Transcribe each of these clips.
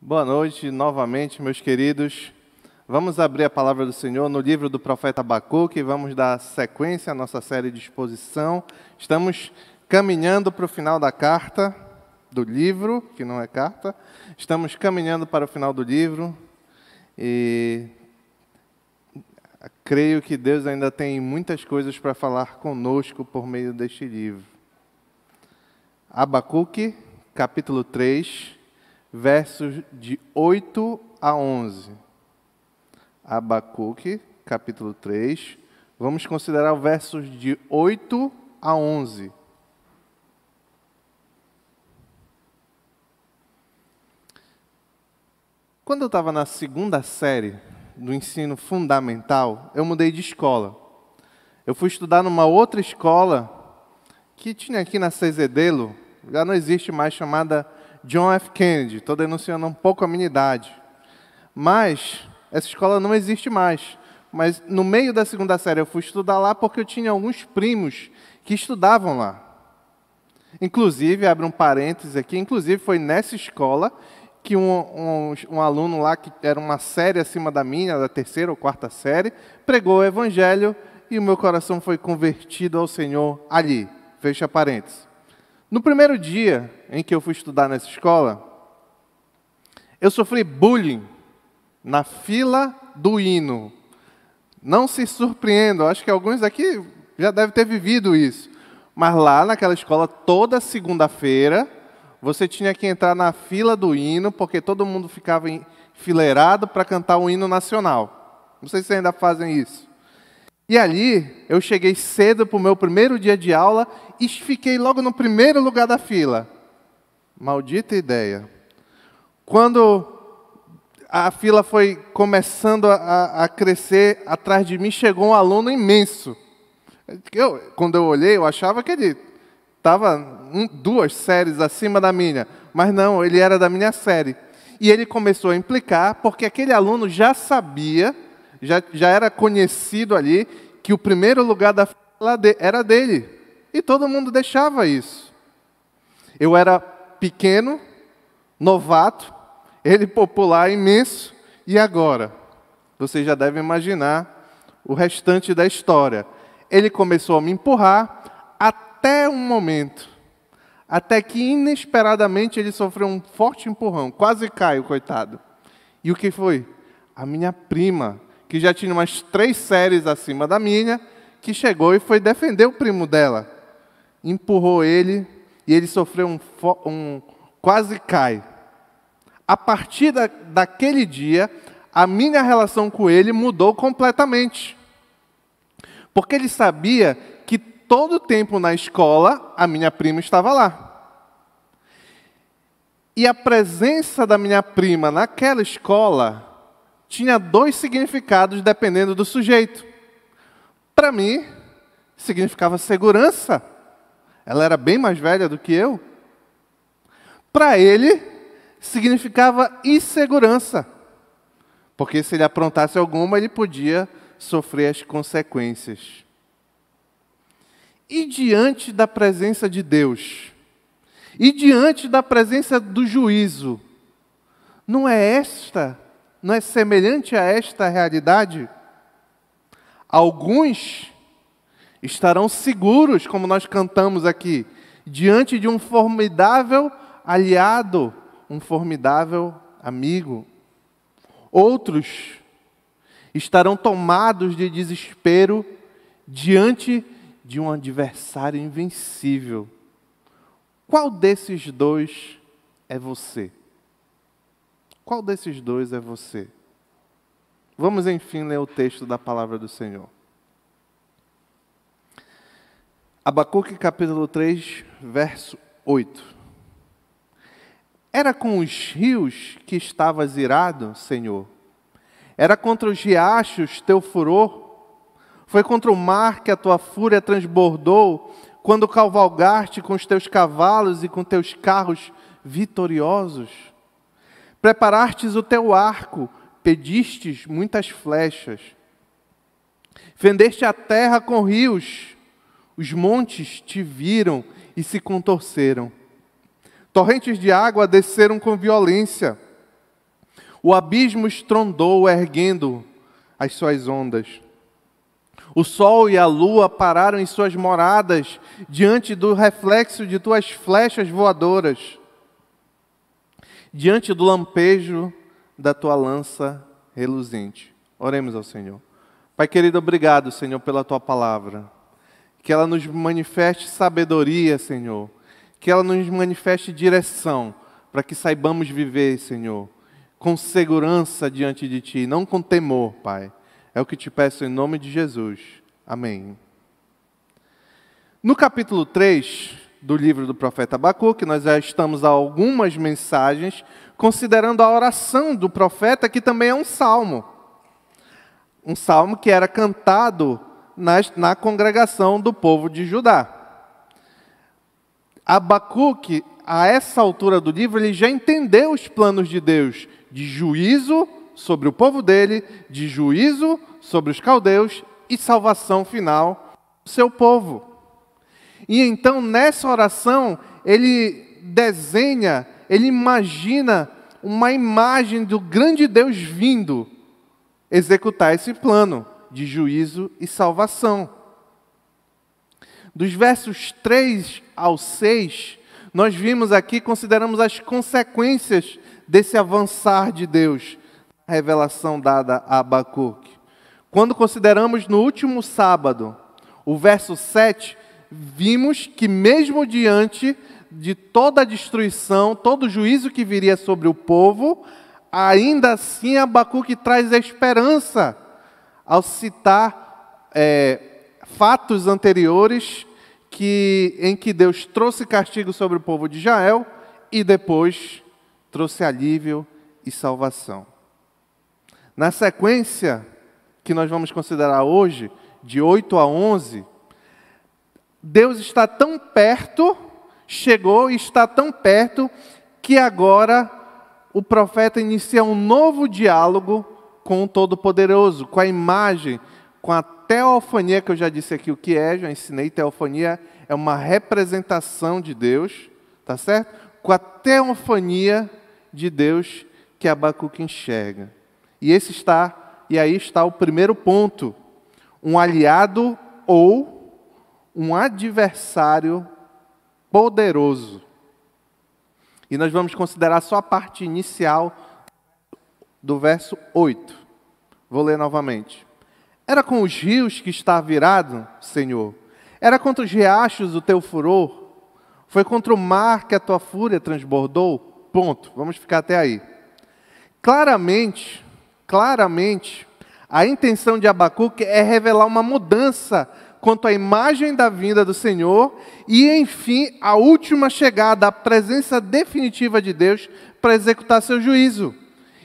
Boa noite novamente, meus queridos. Vamos abrir a palavra do Senhor no livro do profeta Abacuque e vamos dar sequência à nossa série de exposição. Estamos caminhando para o final da carta, do livro, que não é carta. Estamos caminhando para o final do livro e creio que Deus ainda tem muitas coisas para falar conosco por meio deste livro. Abacuque, capítulo 3, versos de 8 a 11. Abacuque, capítulo 3. Vamos considerar os versos de 8 a 11. Quando eu estava na segunda série do ensino fundamental, eu mudei de escola. Eu fui estudar numa outra escola que tinha aqui na Cezedelo, já não existe mais, chamada John F. Kennedy. Estou denunciando um pouco a minha idade. Mas essa escola não existe mais. Mas no meio da segunda série eu fui estudar lá porque eu tinha alguns primos que estudavam lá. Inclusive, abre um parênteses aqui, inclusive foi nessa escola que um aluno lá, que era uma série acima da minha, da terceira ou quarta série, pregou o evangelho e o meu coração foi convertido ao Senhor ali. Fecha parênteses. No primeiro dia em que eu fui estudar nessa escola, eu sofri bullying na fila do hino. Não se surpreendam, acho que alguns aqui já devem ter vivido isso. Mas lá naquela escola, toda segunda-feira, você tinha que entrar na fila do hino, porque todo mundo ficava enfileirado para cantar o hino nacional. Não sei se ainda fazem isso. E ali, eu cheguei cedo para o meu primeiro dia de aula e fiquei logo no primeiro lugar da fila. Maldita ideia. Quando a fila foi começando a crescer, atrás de mim chegou um aluno imenso. Quando eu olhei, eu achava que ele estava 2 séries acima da minha. Mas não, ele era da minha série. E ele começou a implicar, porque aquele aluno já sabia, já era conhecido ali, que o primeiro lugar da fila era dele. E todo mundo deixava isso. Eu era pequeno, novato, ele popular, imenso, e agora? Você já deve imaginar o restante da história. Ele começou a me empurrar até um momento, até que inesperadamente ele sofreu um forte empurrão, quase caiu, coitado. E o que foi? A minha prima, que já tinha umas 3 séries acima da minha, que chegou e foi defender o primo dela. Empurrou ele e ele sofreu quase cai. A partir daquele dia, a minha relação com ele mudou completamente. Porque ele sabia que todo o tempo na escola, a minha prima estava lá. E a presença da minha prima naquela escola tinha 2 significados dependendo do sujeito. Para mim, significava segurança. Ela era bem mais velha do que eu. Para ele, significava insegurança. Porque se ele aprontasse alguma, ele podia sofrer as consequências. E diante da presença de Deus, e diante da presença do juízo, não é semelhante a esta realidade? Alguns estarão seguros, como nós cantamos aqui, diante de um formidável aliado, um formidável amigo. Outros estarão tomados de desespero diante de um adversário invencível. Qual desses 2 é você? Qual desses 2 é você? Vamos, enfim, ler o texto da palavra do Senhor. Abacuque, capítulo 3, verso 8. Era com os rios que estavas irado, Senhor? Era contra os riachos teu furor? Foi contra o mar que a tua fúria transbordou, quando cavalgaste com os teus cavalos e com teus carros vitoriosos? Preparastes o teu arco, pedistes muitas flechas. Fendeste a terra com rios, os montes te viram e se contorceram. Torrentes de água desceram com violência. O abismo estrondou, erguendo as suas ondas. O sol e a lua pararam em suas moradas, diante do reflexo de tuas flechas voadoras, diante do lampejo da tua lança reluzente. Oremos ao Senhor. Pai querido, obrigado, Senhor, pela tua palavra. Que ela nos manifeste sabedoria, Senhor. Que ela nos manifeste direção, para que saibamos viver, Senhor, com segurança diante de Ti, não com temor, Pai. É o que te peço em nome de Jesus. Amém. No capítulo 3 do livro do profeta Abacuque, nós já estamos a algumas mensagens, considerando a oração do profeta, que também é um salmo. Um salmo que era cantado na congregação do povo de Judá. Abacuque, a essa altura do livro, ele já entendeu os planos de Deus, de juízo sobre o povo dele, de juízo sobre os caldeus e salvação final do seu povo. E então, nessa oração, ele desenha, ele imagina uma imagem do grande Deus vindo executar esse plano de juízo e salvação. Dos versos 3 ao 6, nós vimos aqui, consideramos as consequências desse avançar de Deus, a revelação dada a Abacuque. Quando consideramos no último sábado, o verso 7, vimos que mesmo diante de toda a destruição, todo o juízo que viria sobre o povo, ainda assim Abacuque traz a esperança ao citar fatos anteriores em que Deus trouxe castigo sobre o povo de Israel e depois trouxe alívio e salvação. Na sequência que nós vamos considerar hoje, de 8 a 11, Deus está tão perto, chegou e está tão perto, que agora o profeta inicia um novo diálogo com o Todo-Poderoso, com a imagem, com a teofania, que eu já disse aqui o que é, já ensinei, teofania é uma representação de Deus, tá certo? Com a teofania de Deus que Abacuque enxerga. E aí está o primeiro ponto, um aliado ou um adversário poderoso. E nós vamos considerar só a parte inicial do verso 8. Vou ler novamente. Era com os rios que está virado, Senhor. Era contra os riachos o teu furor. Foi contra o mar que a tua fúria transbordou. Ponto. Vamos ficar até aí. Claramente, a intenção de Abacuque é revelar uma mudança quanto à imagem da vinda do Senhor e, enfim, a última chegada, a presença definitiva de Deus para executar seu juízo.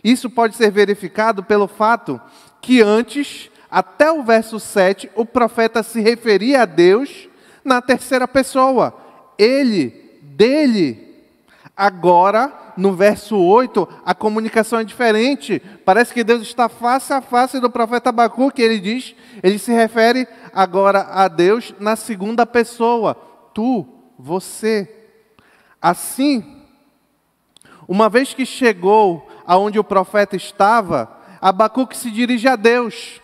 Isso pode ser verificado pelo fato que antes, até o verso 7, o profeta se referia a Deus na terceira pessoa. Ele, dele. Agora, no verso 8, a comunicação é diferente. Parece que Deus está face a face do profeta Abacuque. Ele se refere agora a Deus na segunda pessoa. Tu, você. Assim, uma vez que chegou aonde o profeta estava, Abacuque se dirige a Deus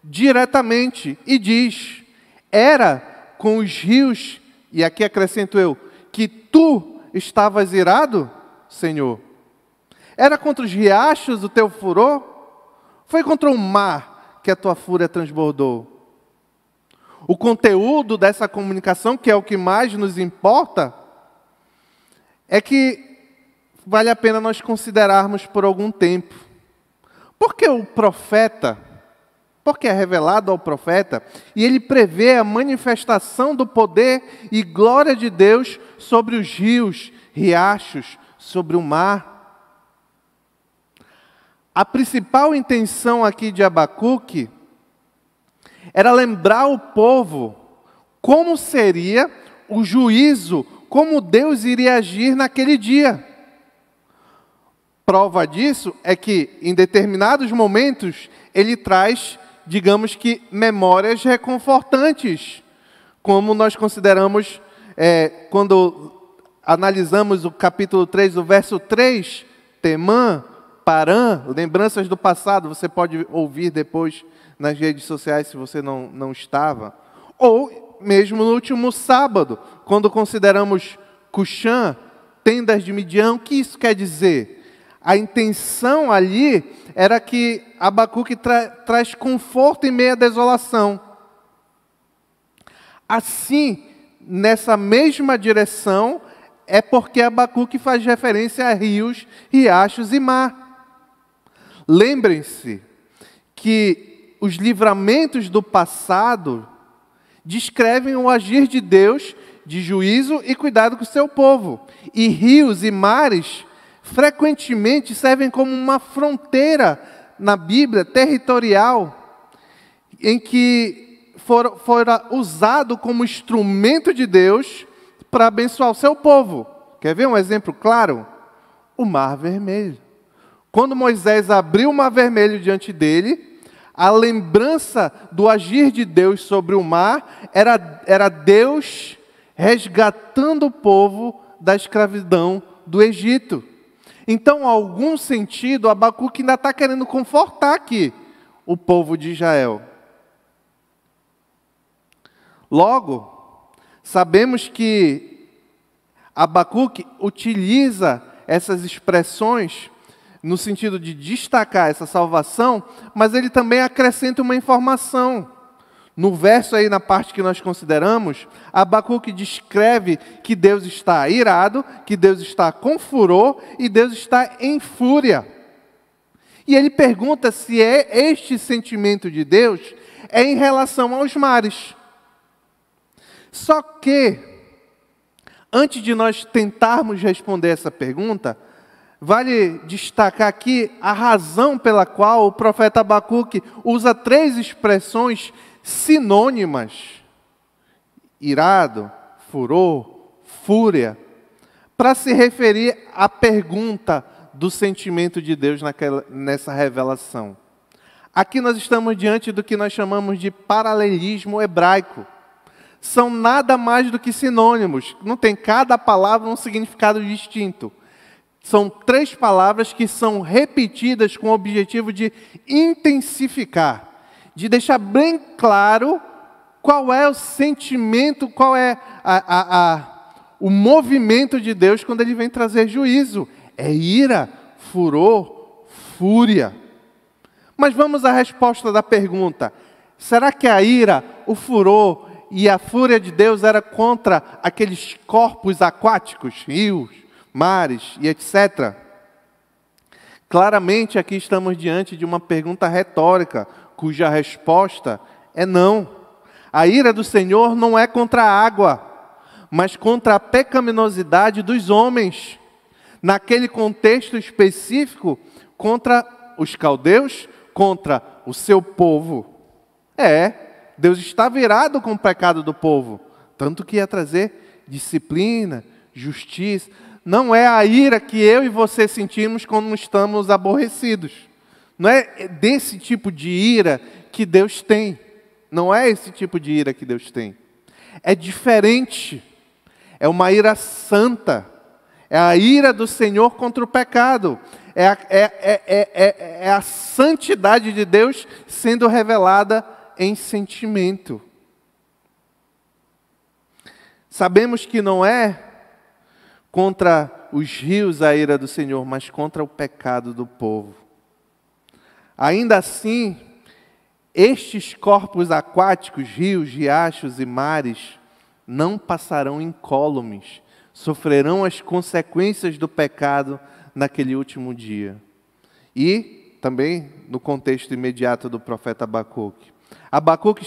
diretamente e diz: era com os rios, e aqui acrescento eu, que tu estavas irado, Senhor? Era contra os riachos o teu furor? Foi contra o mar que a tua fúria transbordou? O conteúdo dessa comunicação, que é o que mais nos importa, é que vale a pena nós considerarmos por algum tempo. Porque é revelado ao profeta, e ele prevê a manifestação do poder e glória de Deus sobre os rios, riachos, sobre o mar. A principal intenção aqui de Abacuque era lembrar o povo como seria o juízo, como Deus iria agir naquele dia. Prova disso é que, em determinados momentos, ele traz, digamos que, memórias reconfortantes, como nós consideramos quando analisamos o capítulo 3, o verso 3, Temã, Parã, lembranças do passado, você pode ouvir depois nas redes sociais se você não estava. Ou mesmo no último sábado, quando consideramos Cuxã, tendas de Midian, o que isso quer dizer? A intenção ali era que Abacuque traz conforto em meio à desolação. Assim, nessa mesma direção, é porque Abacuque faz referência a rios, riachos e mar. Lembrem-se que os livramentos do passado descrevem o agir de Deus de juízo e cuidado com o seu povo. E rios e mares frequentemente servem como uma fronteira na Bíblia territorial em que fora usado como instrumento de Deus para abençoar o seu povo. Quer ver um exemplo claro? O Mar Vermelho. Quando Moisés abriu o Mar Vermelho diante dele, a lembrança do agir de Deus sobre o mar era Deus resgatando o povo da escravidão do Egito. Então, em algum sentido, Abacuque ainda está querendo confortar aqui o povo de Israel. Logo, sabemos que Abacuque utiliza essas expressões no sentido de destacar essa salvação, mas ele também acrescenta uma informação. No verso aí, na parte que nós consideramos, Abacuque descreve que Deus está irado, que Deus está com furor e Deus está em fúria. E ele pergunta se este sentimento de Deus é em relação aos mares. Só que, antes de nós tentarmos responder essa pergunta, vale destacar aqui a razão pela qual o profeta Abacuque usa 3 expressões sinônimas: irado, furor, fúria, para se referir à pergunta do sentimento de Deus nessa revelação. Aqui nós estamos diante do que nós chamamos de paralelismo hebraico. São nada mais do que sinônimos. Não tem cada palavra um significado distinto. São 3 palavras que são repetidas com o objetivo de intensificar, de deixar bem claro qual é o sentimento, qual é o movimento de Deus quando Ele vem trazer juízo. É ira, furor, fúria. Mas vamos à resposta da pergunta. Será que a ira, o furor e a fúria de Deus era contra aqueles corpos aquáticos, rios, mares e etc. Claramente aqui estamos diante de uma pergunta retórica, cuja resposta é não. A ira do Senhor não é contra a água, mas contra a pecaminosidade dos homens. Naquele contexto específico, contra os caldeus, contra o seu povo. Deus está virado com o pecado do povo, tanto que ia trazer disciplina, justiça. Não é a ira que eu e você sentimos quando estamos aborrecidos. Não é desse tipo de ira que Deus tem. Não é esse tipo de ira que Deus tem. É diferente. É uma ira santa. É a ira do Senhor contra o pecado. É a santidade de Deus sendo revelada em sentimento. Sabemos que não é contra os rios a ira do Senhor, mas contra o pecado do povo. Ainda assim, estes corpos aquáticos, rios, riachos e mares, não passarão incólumes, sofrerão as consequências do pecado naquele último dia. E também no contexto imediato do profeta Abacuque. Abacuque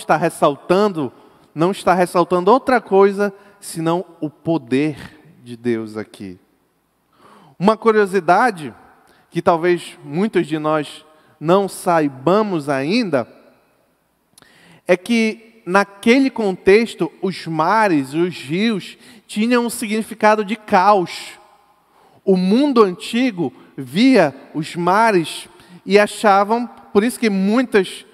não está ressaltando outra coisa, senão o poder de Deus aqui. Uma curiosidade que talvez muitos de nós não saibamos ainda é que naquele contexto os mares, os rios tinham um significado de caos. O mundo antigo via os mares e achavam, por isso que muitas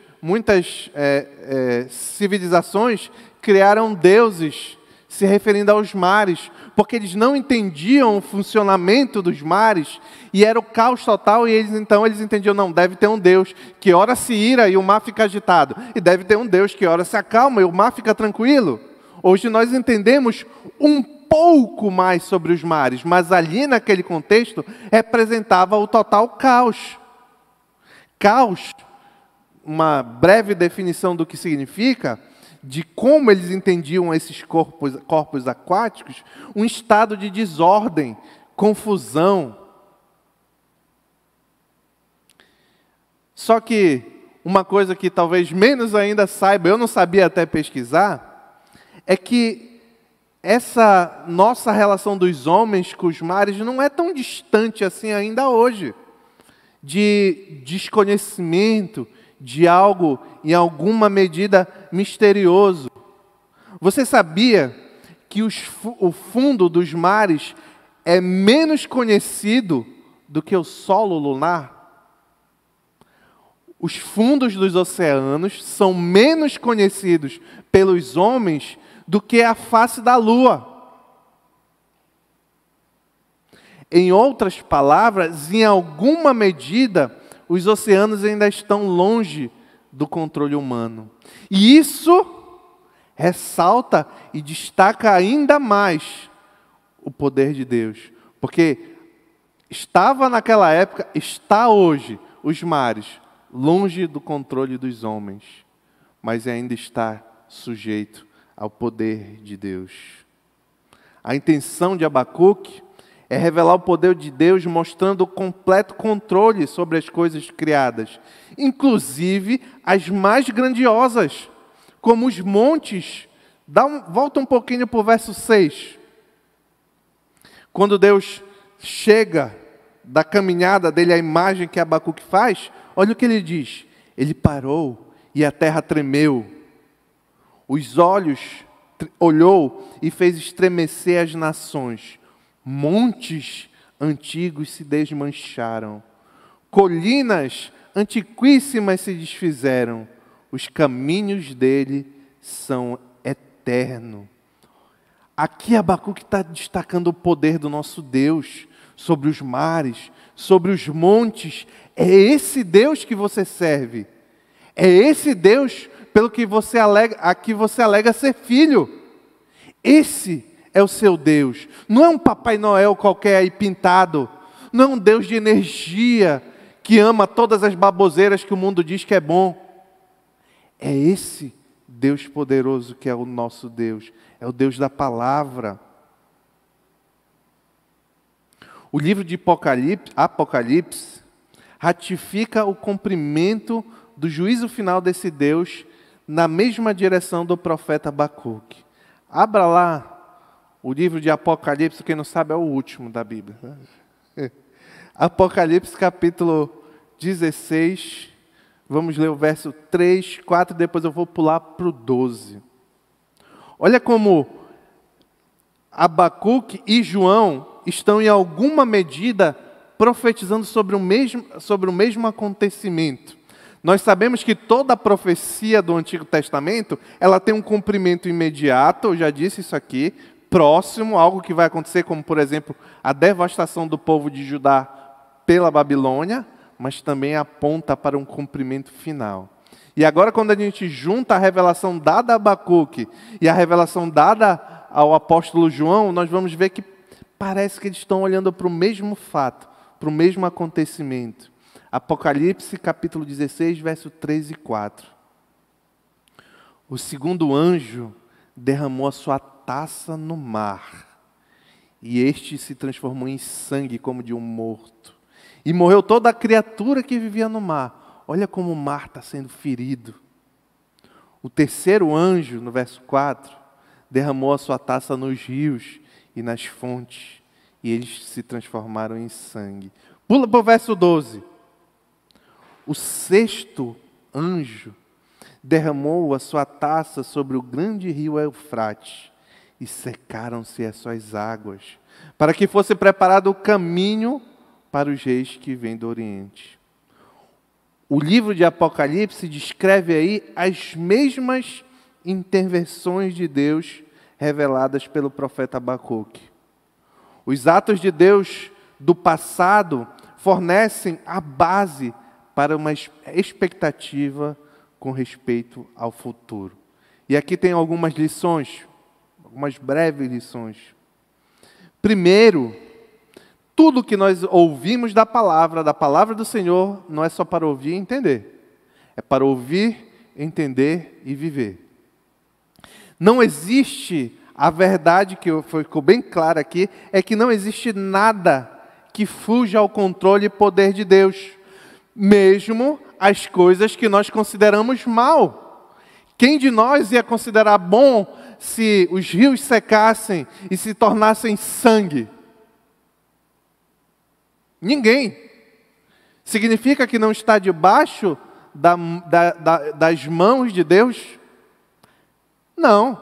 civilizações criaram deuses se referindo aos mares, porque eles não entendiam o funcionamento dos mares, e era o caos total, e eles entendiam, não, deve ter um Deus que ora se ira e o mar fica agitado, e deve ter um Deus que ora se acalma e o mar fica tranquilo. Hoje nós entendemos um pouco mais sobre os mares, mas ali naquele contexto representava o total caos. Caos, uma breve definição do que significa, de como eles entendiam esses corpos aquáticos, um estado de desordem, confusão. Só que uma coisa que talvez menos ainda saiba, eu não sabia até pesquisar, é que essa nossa relação dos homens com os mares não é tão distante assim ainda hoje, de desconhecimento, de algo, em alguma medida, misterioso. Você sabia que o fundo dos mares é menos conhecido do que o solo lunar? Os fundos dos oceanos são menos conhecidos pelos homens do que a face da lua. Em outras palavras, em alguma medida, os oceanos ainda estão longe do controle humano. E isso ressalta e destaca ainda mais o poder de Deus. Porque estava naquela época, está hoje, os mares, longe do controle dos homens, mas ainda está sujeito ao poder de Deus. A intenção de Abacuque é revelar o poder de Deus, mostrando o completo controle sobre as coisas criadas, inclusive as mais grandiosas, como os montes. Volta um pouquinho para o verso 6. Quando Deus chega da caminhada dele, a imagem que Abacuque faz, olha o que ele diz. Ele parou e a terra tremeu. Os olhos olhou e fez estremecer as nações. Montes antigos se desmancharam. Colinas antiquíssimas se desfizeram. Os caminhos dele são eternos. Aqui Abacuque está destacando o poder do nosso Deus sobre os mares, sobre os montes. É esse Deus que você serve. É esse Deus pelo que você alega ser filho. Esse é o seu Deus. Não é um Papai Noel qualquer aí pintado. Não é um Deus de energia que ama todas as baboseiras que o mundo diz que é bom. É esse Deus poderoso que é o nosso Deus. É o Deus da palavra. O livro de Apocalipse ratifica o cumprimento do juízo final desse Deus na mesma direção do profeta Abacuque. Abra lá o livro de Apocalipse, quem não sabe é o último da Bíblia. Apocalipse capítulo 16, vamos ler o verso 3, 4, depois eu vou pular para o 12. Olha como Abacuque e João estão em alguma medida profetizando sobre o mesmo acontecimento. Nós sabemos que toda a profecia do Antigo Testamento, ela tem um cumprimento imediato, eu já disse isso aqui, próximo, algo que vai acontecer, como por exemplo, a devastação do povo de Judá pela Babilônia, mas também aponta para um cumprimento final. E agora, quando a gente junta a revelação dada a Abacuque e a revelação dada ao apóstolo João, nós vamos ver que parece que eles estão olhando para o mesmo fato, para o mesmo acontecimento. Apocalipse, capítulo 16, verso 3 e 4. O segundo anjo derramou a sua taça no mar, e este se transformou em sangue como de um morto. E morreu toda a criatura que vivia no mar. Olha como o mar está sendo ferido. O terceiro anjo, no verso 4, derramou a sua taça nos rios e nas fontes, e eles se transformaram em sangue. Pula para o verso 12. O sexto anjo derramou a sua taça sobre o grande rio Eufrates, e secaram-se as suas águas, para que fosse preparado o caminho para os reis que vêm do Oriente. O livro de Apocalipse descreve aí as mesmas intervenções de Deus reveladas pelo profeta Abacuque. Os atos de Deus do passado fornecem a base para uma expectativa com respeito ao futuro. E aqui tem algumas lições, algumas breves lições. Primeiro, tudo que nós ouvimos da palavra do Senhor, não é só para ouvir e entender. É para ouvir, entender e viver. Não existe, a verdade que ficou bem clara aqui, é que não existe nada que fuja ao controle e poder de Deus. Mesmo as coisas que nós consideramos mal. Quem de nós ia considerar bom se os rios secassem e se tornassem sangue? Ninguém. Significa que não está debaixo das mãos de Deus? Não.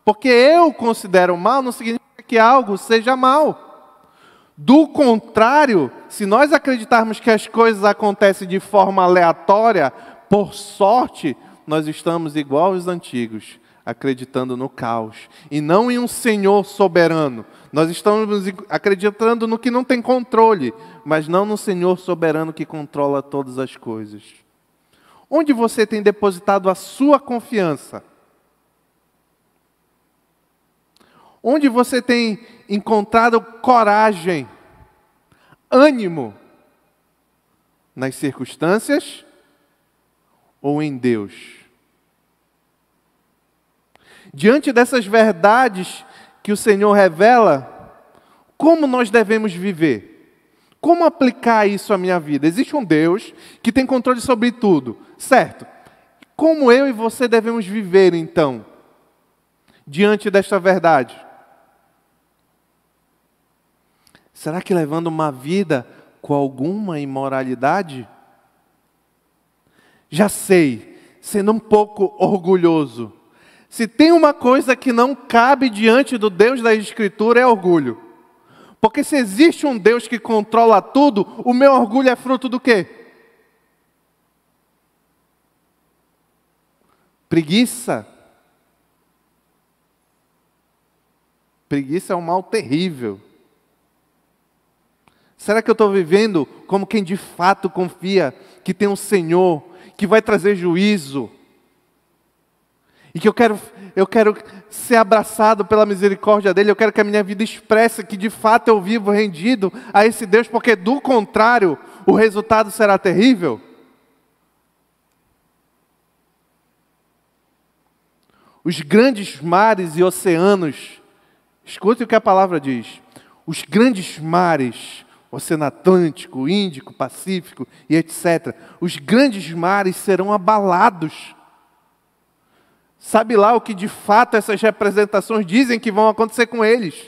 Porque eu considero mal não significa que algo seja mal. Do contrário, se nós acreditarmos que as coisas acontecem de forma aleatória, por sorte, nós estamos igual aos antigos, acreditando no caos, e não em um Senhor soberano. Nós estamos acreditando no que não tem controle, mas não no Senhor soberano que controla todas as coisas. Onde você tem depositado a sua confiança? Onde você tem encontrado coragem, ânimo? Nas circunstâncias ou em Deus? Diante dessas verdades que o Senhor revela, como nós devemos viver? Como aplicar isso à minha vida? Existe um Deus que tem controle sobre tudo, certo? Como eu e você devemos viver, então, diante desta verdade? Será que levando uma vida com alguma imoralidade? Já sei, sendo um pouco orgulhoso. Se tem uma coisa que não cabe diante do Deus da Escritura, é orgulho. Porque se existe um Deus que controla tudo, o meu orgulho é fruto do quê? Preguiça. Preguiça é um mal terrível. Será que eu estou vivendo como quem de fato confia que tem um Senhor que vai trazer juízo? E que eu quero ser abraçado pela misericórdia dEle, eu quero que a minha vida expresse que de fato eu vivo rendido a esse Deus, porque do contrário, o resultado será terrível? Os grandes mares e oceanos, escute o que a palavra diz, os grandes mares, Oceano Atlântico, Índico, Pacífico e etc. Os grandes mares serão abalados. Sabe lá o que de fato essas representações dizem que vão acontecer com eles?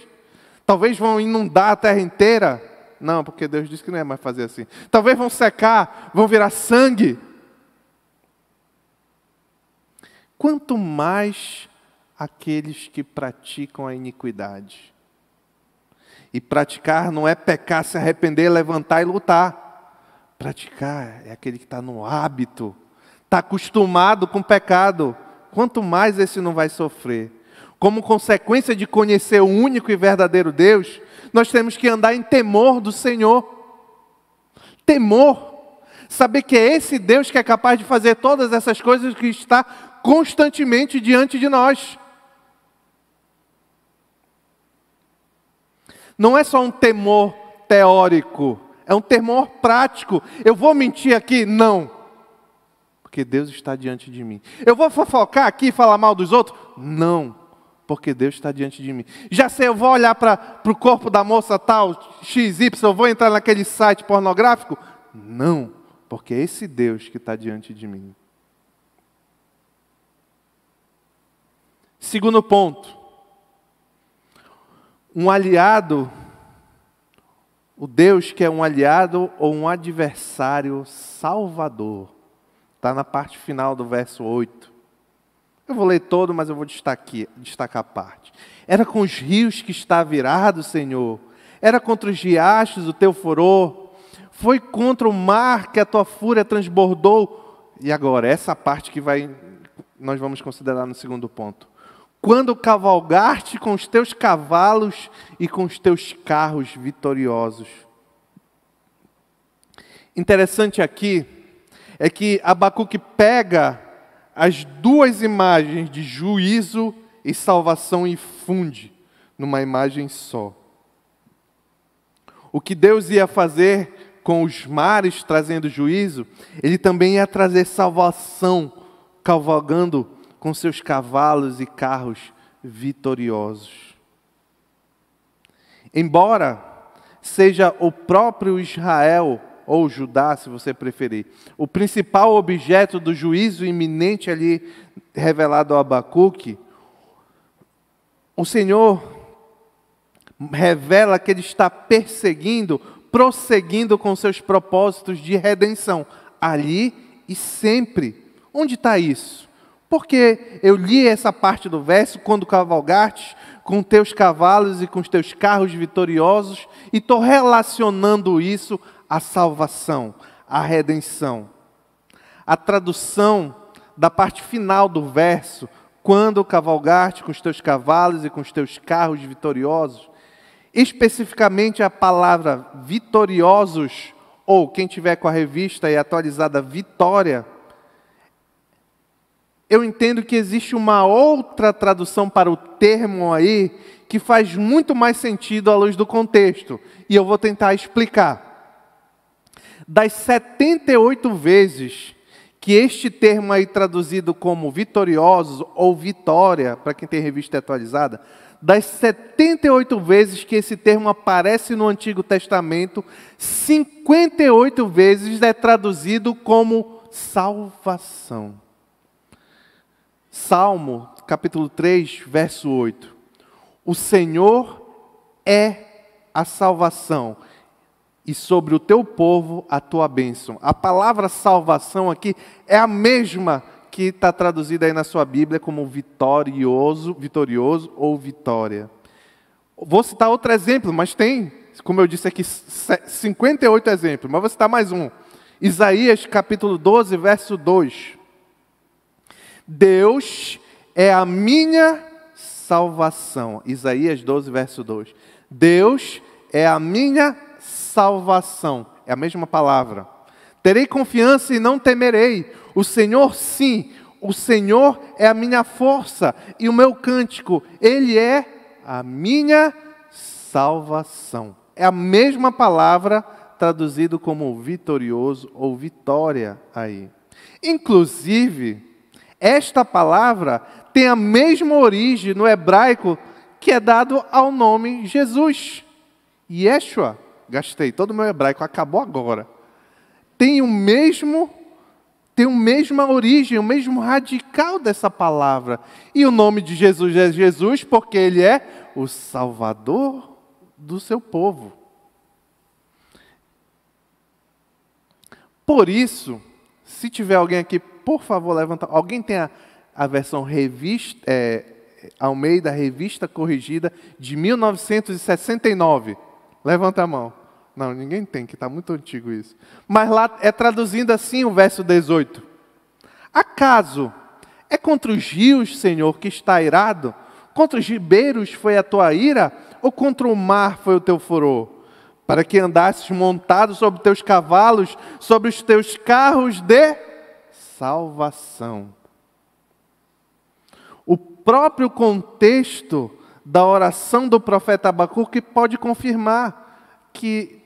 Talvez vão inundar a terra inteira. Não, porque Deus disse que não é mais fazer assim. Talvez vão secar, vão virar sangue. Quanto mais aqueles que praticam a iniquidade. E praticar não é pecar, se arrepender, levantar e lutar. Praticar é aquele que está no hábito, está acostumado com o pecado. Quanto mais esse não vai sofrer. Como consequência de conhecer o único e verdadeiro Deus, nós temos que andar em temor do Senhor. Temor. Saber que é esse Deus que é capaz de fazer todas essas coisas que está constantemente diante de nós. Não é só um temor teórico, é um temor prático. Eu vou mentir aqui? Não. Porque Deus está diante de mim. Eu vou fofocar aqui e falar mal dos outros? Não. Porque Deus está diante de mim. Já sei, eu vou olhar para o corpo da moça tal, XY, eu vou entrar naquele site pornográfico? Não. Porque é esse Deus que está diante de mim. Segundo ponto. Um aliado, o Deus que é um aliado ou um adversário salvador. Está na parte final do verso 8. Eu vou ler todo, mas eu vou destacar a parte. Era com os rios que está virado, Senhor. Era contra os riachos o teu furor. Foi contra o mar que a tua fúria transbordou. E agora, essa parte que nós vamos considerar no segundo ponto. quando cavalgar-te com os teus cavalos e com os teus carros vitoriosos. Interessante aqui é que Abacuque pega as duas imagens de juízo e salvação e funde numa imagem só. O que Deus ia fazer com os mares trazendo juízo, Ele também ia trazer salvação, cavalgando com seus cavalos e carros vitoriosos. Embora seja o próprio Israel, ou Judá, se você preferir, o principal objeto do juízo iminente ali revelado a Abacuque, o Senhor revela que Ele está perseguindo, prosseguindo com seus propósitos de redenção, ali e sempre. Onde está isso? Porque eu li essa parte do verso, quando cavalgares com teus cavalos e com os teus carros vitoriosos, e estou relacionando isso à salvação, à redenção. A tradução da parte final do verso, quando cavalgares com os teus cavalos e com os teus carros vitoriosos, especificamente a palavra vitoriosos, ou quem tiver com a revista e atualizada vitória, eu entendo que existe uma outra tradução para o termo aí, que faz muito mais sentido à luz do contexto. E eu vou tentar explicar. Das 78 vezes que este termo aí traduzido como vitoriosos ou vitória, para quem tem revista atualizada, das 78 vezes que esse termo aparece no Antigo Testamento, 58 vezes é traduzido como salvação. Salmo, capítulo 3, verso 8. O Senhor é a salvação, e sobre o teu povo a tua bênção. A palavra salvação aqui é a mesma que está traduzida aí na sua Bíblia como vitorioso ou vitória. Vou citar outro exemplo, mas tem, como eu disse aqui, 58 exemplos, mas vou citar mais um. Isaías, capítulo 12, verso 2. Deus é a minha salvação. Isaías 12, verso 2. Deus é a minha salvação. É a mesma palavra. Terei confiança e não temerei. O Senhor, sim, o Senhor é a minha força e o meu cântico. Ele é a minha salvação. É a mesma palavra traduzido como vitorioso ou vitória aí. Inclusive, esta palavra tem a mesma origem no hebraico que é dado ao nome Jesus. Yeshua, gastei todo o meu hebraico, acabou agora. Tem a mesma origem, o mesmo radical dessa palavra. E o nome de Jesus é Jesus porque Ele é o Salvador do seu povo. Por isso, se tiver alguém aqui, por favor, levanta. Alguém tem a versão revista, Almeida, revista corrigida, de 1969? Levanta a mão. Não, ninguém tem, que está muito antigo isso. Mas lá é traduzindo assim o verso 18. Acaso é contra os rios, Senhor, que está irado? Contra os ribeiros foi a tua ira? Ou contra o mar foi o teu furor? Para que andasses montado sobre teus cavalos, sobre os teus carros de salvação. O próprio contexto da oração do profeta Abacuque pode confirmar que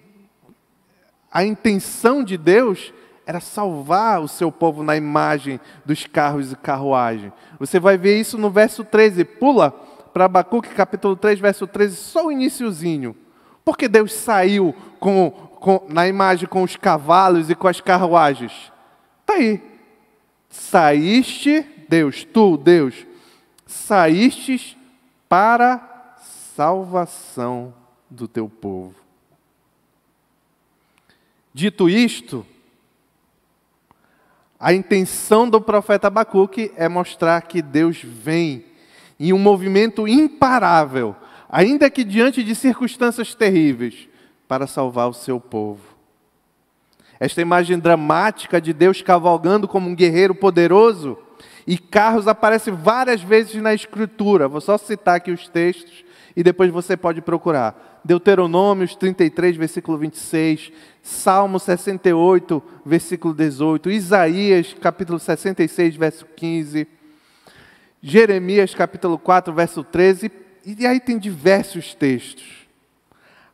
a intenção de Deus era salvar o seu povo na imagem dos carros e carruagem. Você vai ver isso no verso 13. Pula para Abacuque, capítulo 3, verso 13, só o iniciozinho. Porque Deus saiu na imagem com os cavalos e com as carruagens? Está aí. Saíste, Deus, tu, Deus, saístes para salvação do teu povo. Dito isto, a intenção do profeta Abacuque é mostrar que Deus vem em um movimento imparável, ainda que diante de circunstâncias terríveis, para salvar o seu povo. Esta imagem dramática de Deus cavalgando como um guerreiro poderoso E carros aparecem várias vezes na Escritura. Vou só citar aqui os textos e depois você pode procurar. Deuteronômio 33, versículo 26. Salmo 68, versículo 18. Isaías, capítulo 66, verso 15. Jeremias, capítulo 4, verso 13. E aí tem diversos textos.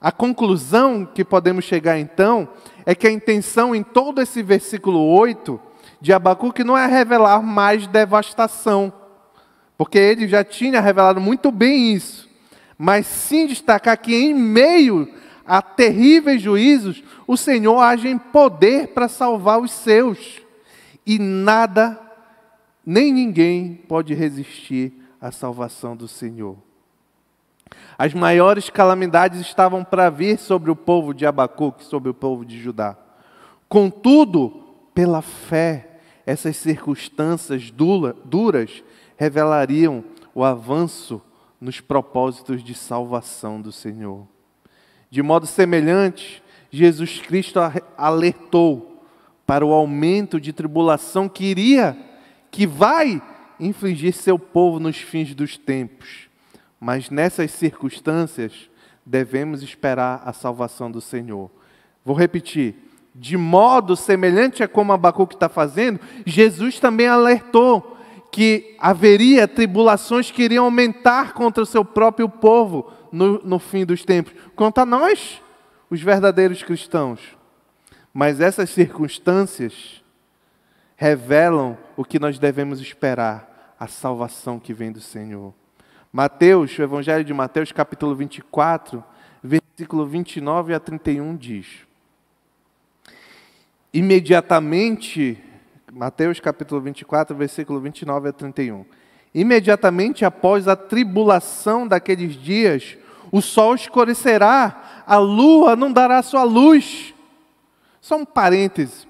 A conclusão que podemos chegar então é que a intenção em todo esse versículo 8 de Abacuque não é revelar mais devastação, porque ele já tinha revelado muito bem isso, mas sim destacar que em meio a terríveis juízos, o Senhor age em poder para salvar os seus, e nada, nem ninguém pode resistir à salvação do Senhor. As maiores calamidades estavam para vir sobre o povo de Abacuque, sobre o povo de Judá. Contudo, pela fé, essas circunstâncias duras revelariam o avanço nos propósitos de salvação do Senhor. De modo semelhante, Jesus Cristo alertou para o aumento de tribulação que vai infligir seu povo nos fins dos tempos. Mas nessas circunstâncias, devemos esperar a salvação do Senhor. Vou repetir. De modo semelhante a como Abacuque está fazendo, Jesus também alertou que haveria tribulações que iriam aumentar contra o seu próprio povo no fim dos tempos. Contra nós, os verdadeiros cristãos. Mas essas circunstâncias revelam o que nós devemos esperar, a salvação que vem do Senhor. Mateus, o Evangelho de Mateus, capítulo 24, versículo 29 a 31 diz: imediatamente, Mateus capítulo 24, versículo 29 a 31. Imediatamente após a tribulação daqueles dias, o sol escurecerá, a lua não dará sua luz. Só um parêntese.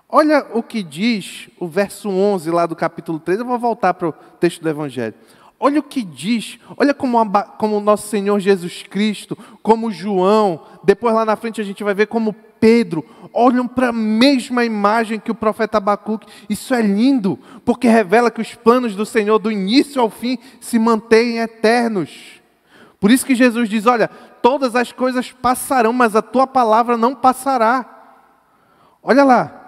Olha o que diz o verso 11 lá do capítulo 3. Eu vou voltar para o texto do Evangelho. Olha o que diz, olha como o nosso Senhor Jesus Cristo, como João, depois lá na frente a gente vai ver como Pedro, olham para a mesma imagem que o profeta Abacuque. Isso é lindo, porque revela que os planos do Senhor, do início ao fim, se mantêm eternos. Por isso que Jesus diz, olha, todas as coisas passarão, mas a tua palavra não passará. Olha lá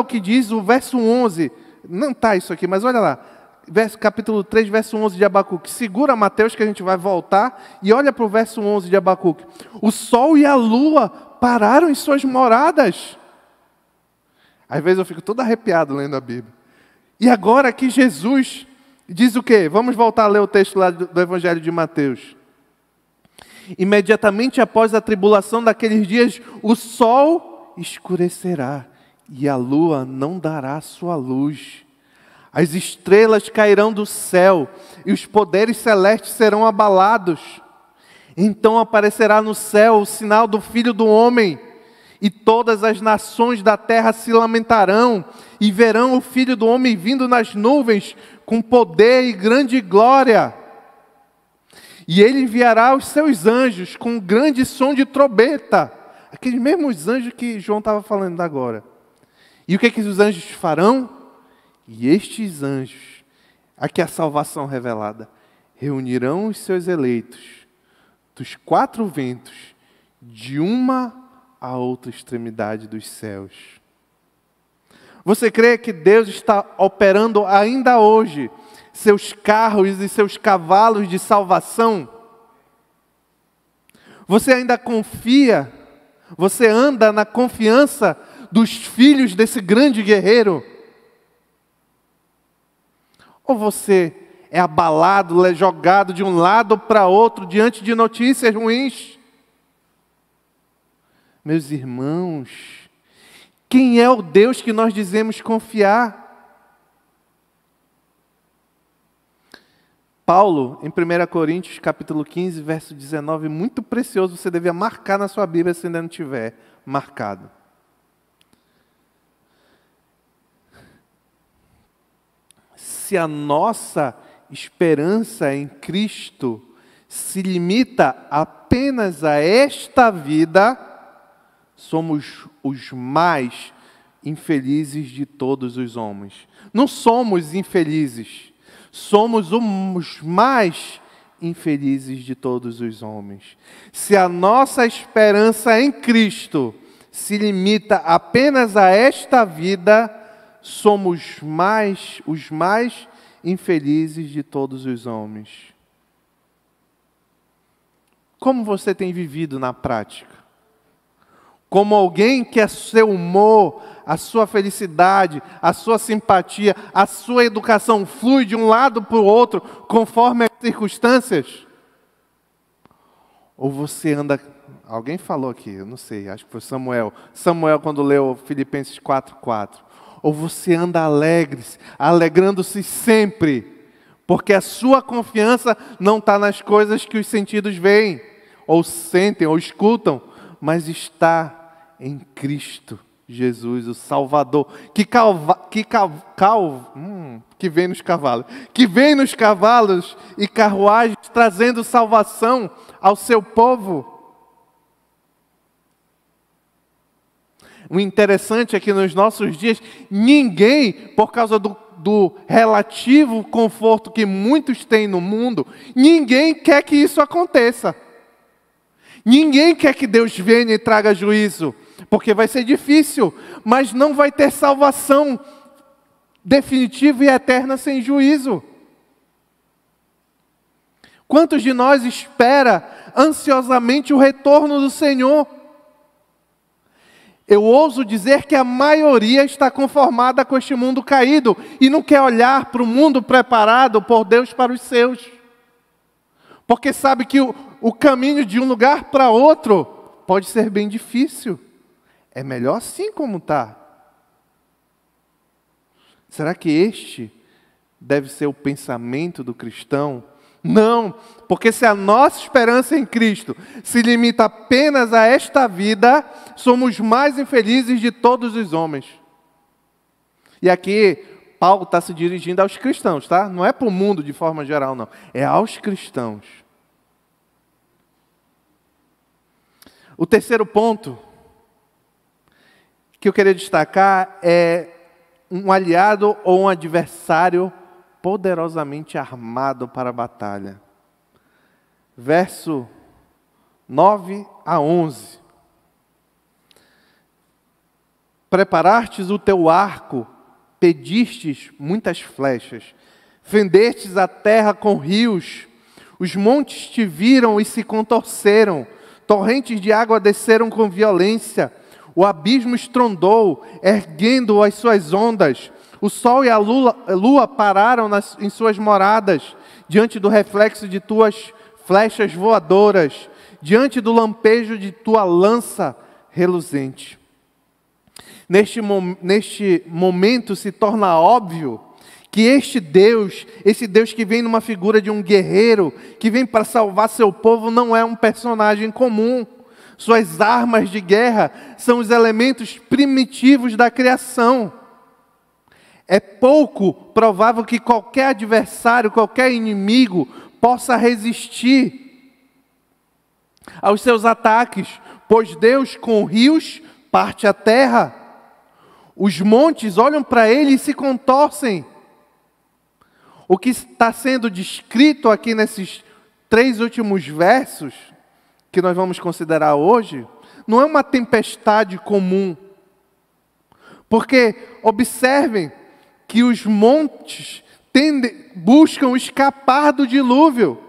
o que diz o verso 11, não está isso aqui, mas olha lá. Capítulo 3, verso 11 de Abacuque. Segura Mateus que a gente vai voltar e olha para o verso 11 de Abacuque. O sol e a lua pararam em suas moradas. Às vezes eu fico todo arrepiado lendo a Bíblia. E agora aqui Jesus diz o quê? Vamos voltar a ler o texto lá do Evangelho de Mateus. Imediatamente após a tribulação daqueles dias, o sol escurecerá e a lua não dará sua luz. As estrelas cairão do céu e os poderes celestes serão abalados. Então aparecerá no céu o sinal do Filho do Homem, e todas as nações da terra se lamentarão e verão o Filho do Homem vindo nas nuvens com poder e grande glória. E ele enviará os seus anjos com um grande som de trombeta. Aqueles mesmos anjos que João estava falando agora. E o que é que os anjos farão? E estes anjos, aqui a salvação revelada, reunirão os seus eleitos dos quatro ventos, de uma a outra extremidade dos céus. Você crê que Deus está operando ainda hoje seus carros e seus cavalos de salvação? Você ainda confia? Você anda na confiança dos filhos desse grande guerreiro? Ou você é abalado, jogado de um lado para outro diante de notícias ruins? Meus irmãos, quem é o Deus que nós dizemos confiar? Paulo, em 1 Coríntios, capítulo 15, verso 19, muito precioso, você devia marcar na sua Bíblia se ainda não tiver marcado. Se a nossa esperança em Cristo se limita apenas a esta vida, somos os mais infelizes de todos os homens. Não somos infelizes, somos os mais infelizes de todos os homens. Se a nossa esperança em Cristo se limita apenas a esta vida, somos os mais infelizes de todos os homens. Como você tem vivido na prática? Como alguém que é seu humor, a sua felicidade, a sua simpatia, a sua educação flui de um lado para o outro, conforme as circunstâncias? Ou você anda... Alguém falou aqui, eu não sei, acho que foi Samuel. Samuel, quando leu Filipenses 4:4. Ou você anda alegre, alegrando-se sempre, porque a sua confiança não está nas coisas que os sentidos veem, ou sentem, ou escutam, mas está em Cristo Jesus, o Salvador, que vem nos cavalos, e carruagens, trazendo salvação ao seu povo. O interessante é que nos nossos dias, ninguém, por causa do relativo conforto que muitos têm no mundo, ninguém quer que isso aconteça. Ninguém quer que Deus venha e traga juízo, porque vai ser difícil, mas não vai ter salvação definitiva e eterna sem juízo. Quantos de nós espera ansiosamente o retorno do Senhor? Eu ouso dizer que a maioria está conformada com este mundo caído e não quer olhar para o mundo preparado por Deus para os seus. Porque sabe que o caminho de um lugar para outro pode ser bem difícil. É melhor assim como está. Será que este deve ser o pensamento do cristão? Não, porque se a nossa esperança em Cristo se limita apenas a esta vida, somos mais infelizes de todos os homens. E aqui, Paulo está se dirigindo aos cristãos, tá? Não é para o mundo de forma geral, não. É aos cristãos. O terceiro ponto que eu queria destacar é um aliado ou um adversário poderosamente armado para a batalha. Verso 9 a 11. Preparastes o teu arco, pedistes muitas flechas, fendestes a terra com rios, os montes te viram e se contorceram, torrentes de água desceram com violência, o abismo estrondou, erguendo as suas ondas, o sol e a lua pararam em suas moradas, diante do reflexo de tuas flechas voadoras, diante do lampejo de tua lança reluzente. Neste momento se torna óbvio que esse Deus que vem numa figura de um guerreiro, que vem para salvar seu povo, não é um personagem comum. Suas armas de guerra são os elementos primitivos da criação. É pouco provável que qualquer adversário, qualquer inimigo, possa resistir aos seus ataques, pois Deus com rios parte a terra. Os montes olham para ele e se contorcem. O que está sendo descrito aqui nesses 3 últimos versos, que nós vamos considerar hoje, não é uma tempestade comum. Porque, observem, que os montes buscam escapar do dilúvio.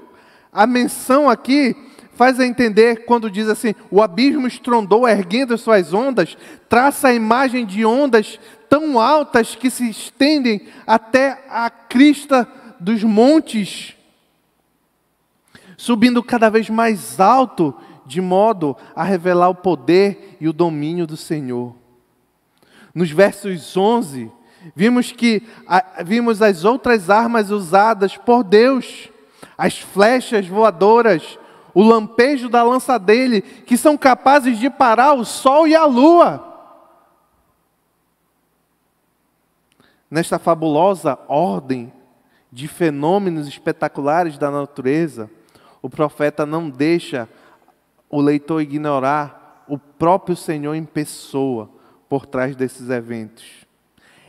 A menção aqui faz a entender, quando diz assim, o abismo estrondou erguendo as suas ondas, traça a imagem de ondas tão altas que se estendem até a crista dos montes, subindo cada vez mais alto, de modo a revelar o poder e o domínio do Senhor. Nos versos 11, vimos as outras armas usadas por Deus, as flechas voadoras, o lampejo da lança dele, que são capazes de parar o sol e a lua. Nesta fabulosa ordem de fenômenos espetaculares da natureza, o profeta não deixa o leitor ignorar o próprio Senhor em pessoa, por trás desses eventos.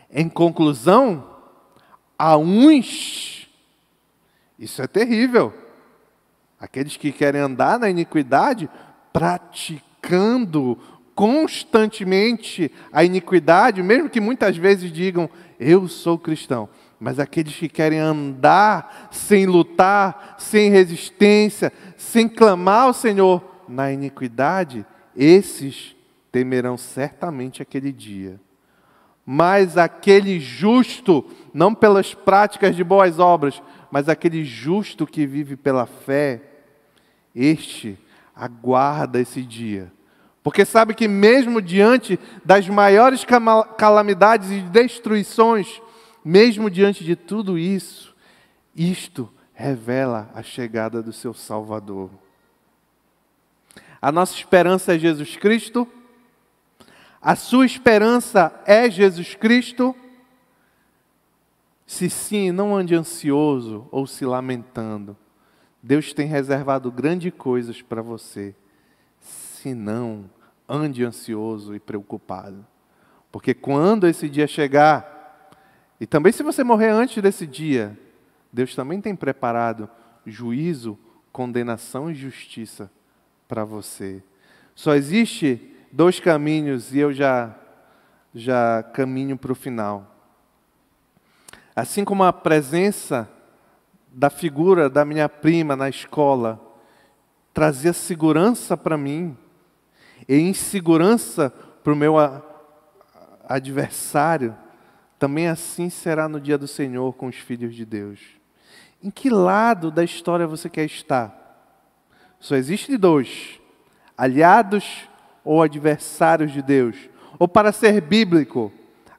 Em conclusão, há uns, isso é terrível, aqueles que querem andar na iniquidade, praticando constantemente a iniquidade, mesmo que muitas vezes digam, eu sou cristão. Mas aqueles que querem andar sem lutar, sem resistência, sem clamar ao Senhor na iniquidade, esses temerão certamente aquele dia. Mas aquele justo, não pelas práticas de boas obras, mas aquele justo que vive pela fé, este aguarda esse dia. Porque sabe que mesmo diante das maiores calamidades e destruições, mesmo diante de tudo isso, isto revela a chegada do seu Salvador. A nossa esperança é Jesus Cristo. A sua esperança é Jesus Cristo? Se sim, não ande ansioso ou se lamentando. Deus tem reservado grandes coisas para você. Se não, ande ansioso e preocupado. Porque quando esse dia chegar, e também se você morrer antes desse dia, Deus também tem preparado juízo, condenação e justiça para você. Só existe 2 caminhos e eu já caminho para o final. Assim como a presença da figura da minha prima na escola trazia segurança para mim e insegurança para o meu adversário, também assim será no dia do Senhor com os filhos de Deus. Em que lado da história você quer estar? Só existe 2, aliados ou adversários de Deus. Ou para ser bíblico,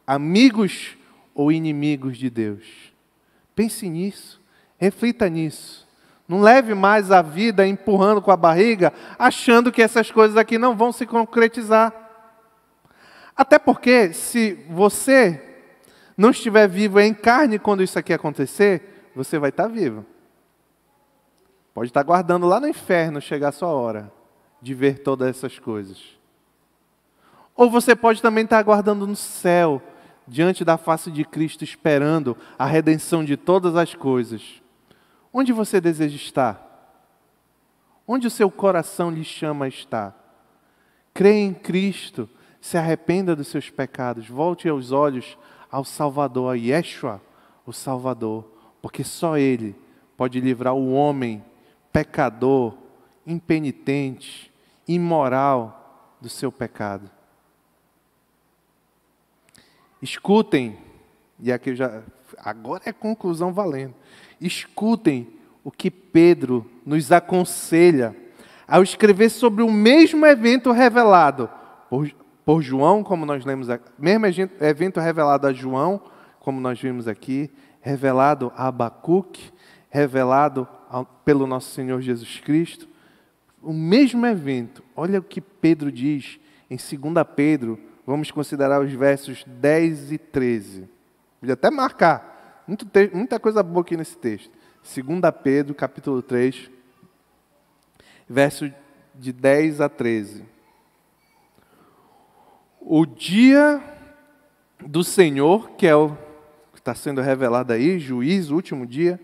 amigos ou inimigos de Deus. Pense nisso, reflita nisso. Não leve mais a vida empurrando com a barriga, achando que essas coisas aqui não vão se concretizar. Até porque, se você não estiver vivo em carne quando isso aqui acontecer, você vai estar vivo. Pode estar aguardando lá no inferno chegar a sua hora de ver todas essas coisas. Ou você pode também estar aguardando no céu, diante da face de Cristo, esperando a redenção de todas as coisas. Onde você deseja estar? Onde o seu coração lhe chama a estar? Creia em Cristo, se arrependa dos seus pecados, volte os olhos ao Salvador, a Yeshua, o Salvador, porque só Ele pode livrar o homem pecador, impenitente, imoral do seu pecado. Escutem, e aqui agora é conclusão valendo. Escutem o que Pedro nos aconselha ao escrever sobre o mesmo evento revelado por João, como nós lemos aqui, mesmo evento revelado a João, como nós vimos aqui, revelado a Abacuque, revelado pelo nosso Senhor Jesus Cristo. O mesmo evento, olha o que Pedro diz em 2 Pedro, vamos considerar os versos 10 e 13. Podia até marcar, muita coisa boa aqui nesse texto. 2 Pedro, capítulo 3, verso de 10 a 13. O dia do Senhor, que é o que está sendo revelado aí, juízo, último dia,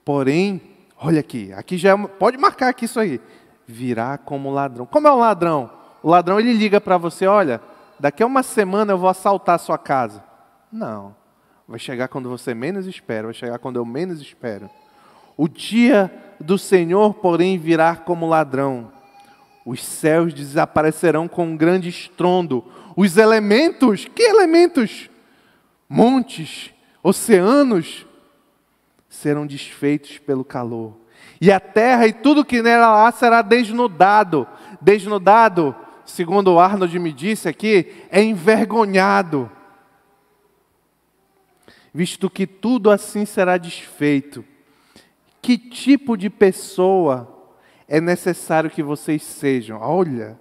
porém, olha aqui já pode marcar aqui isso aí, virá como ladrão. Como é um ladrão? O ladrão, ele liga para você, olha, daqui a uma semana eu vou assaltar a sua casa. Não, vai chegar quando você menos espera, vai chegar quando eu menos espero. O dia do Senhor, porém, virá como ladrão. Os céus desaparecerão com um grande estrondo. Os elementos, que elementos? Montes, oceanos, serão desfeitos pelo calor. E a terra e tudo que nela há será desnudado. Desnudado, segundo o Arnold me disse aqui, é envergonhado. Visto que tudo assim será desfeito. Que tipo de pessoa é necessário que vocês sejam? Olha,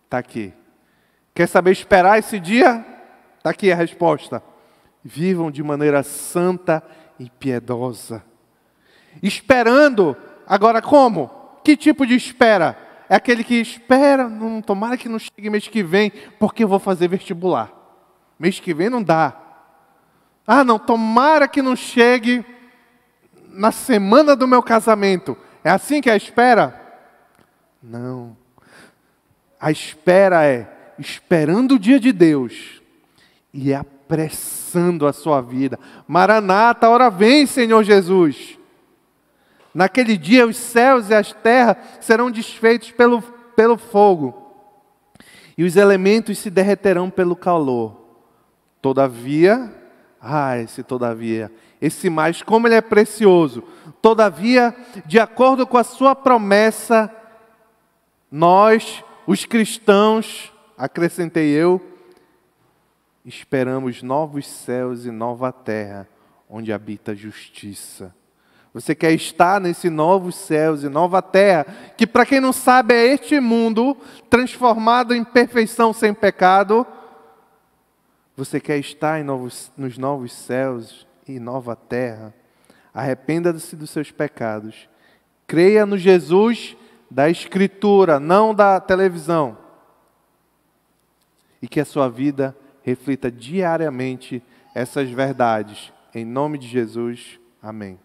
está aqui. Quer saber esperar esse dia? Está aqui a resposta. Vivam de maneira santa e piedosa. Esperando, agora como? Que tipo de espera? é aquele que espera, não, tomara que não chegue mês que vem, porque eu vou fazer vestibular. Mês que vem não dá. Ah, não, tomara que não chegue na semana do meu casamento. É assim que é a espera? Não. A espera é esperando o dia de Deus e apressando a sua vida. Maranata, ora vem, Senhor Jesus. Naquele dia os céus e as terras serão desfeitos pelo fogo, e os elementos se derreterão pelo calor. Todavia, esse mais, como ele é precioso. Todavia, de acordo com a sua promessa, nós, os cristãos, acrescentei eu, esperamos novos céus e nova terra, onde habita a justiça. Você quer estar nesse novos céus e nova terra, que para quem não sabe é este mundo transformado em perfeição sem pecado. Você quer estar nos novos céus e nova terra. Arrependa-se dos seus pecados. Creia no Jesus da Escritura, não da televisão. E que a sua vida reflita diariamente essas verdades. Em nome de Jesus, amém.